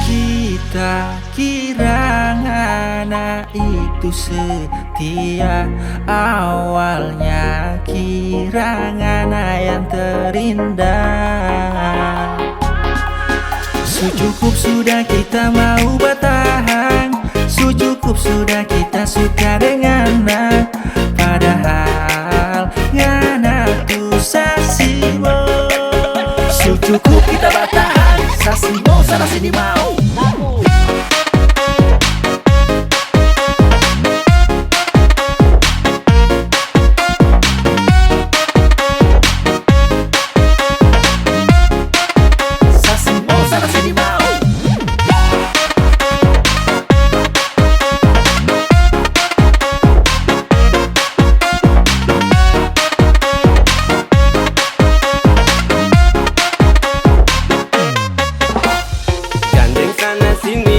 Kita kira ngana itu setia, awalnya kira ngana yang terindah. Cukup sudah kita mau bertahan, cukup sudah kita suka dengan ngana. Padahal ngana tuh sasimo. Cukup kita bertahan, sasimo sana sini mau.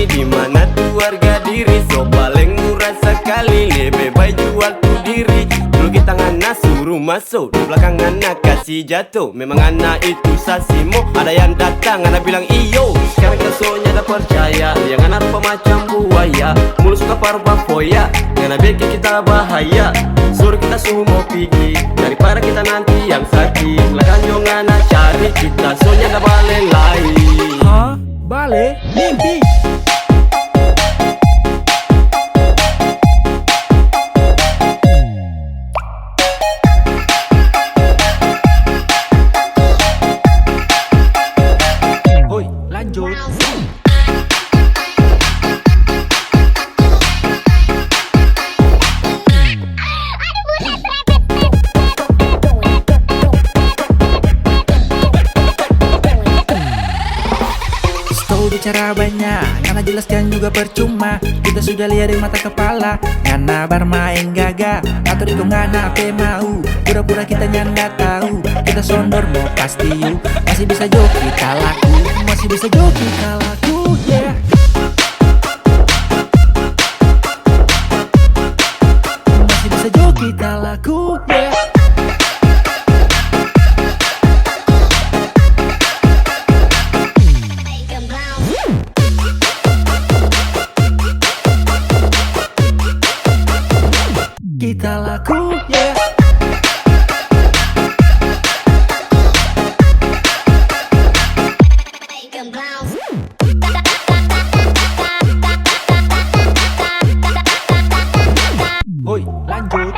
Dimana tuh harga diri, so paling murah sekali, lebih baik jual tuh diri. Dulu kita ngana suruh masuk, di belakang ngana kasih jatuh. Memang ngana itu sasimo, ada yang datang ngana bilang iyo. Sekarang kesonya ada percaya, yang ngana rupa macam buaya, mulut suka parupa foya, ngana bikin kita bahaya. Suruh kita semua pergi, daripada kita nanti yang sakit. Belakang jo ngana cari kita, soalnya ada balik lain. Hah? Balik? Mimpi? Hoi, lanjut. Bicara banyak, ngana jelaskan juga percuma. Kita sudah lihat di mata kepala, ngana bermain gagah. Atau itu ngana apa mau, pura-pura kita nyanda tahu. Kita sondor mau pasti you, masih bisa jo kita laku, masih bisa jo kita laku, yeah. Masih bisa jo kita laku, yeah. Kita laku, yeah. Hoi, lanjut.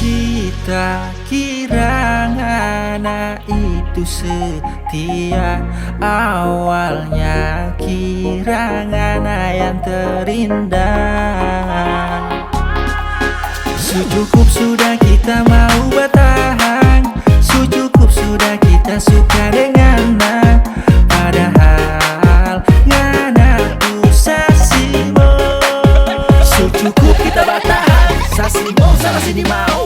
Kita kira ngana itu setia, awalnya kira ngana yang terindah. Cukup sudah kita mau bertahan, cukup sudah kita suka dengan ngana. Padahal ngana tuh sasimo. Cukup kita bertahan, sasimo sana sini mau.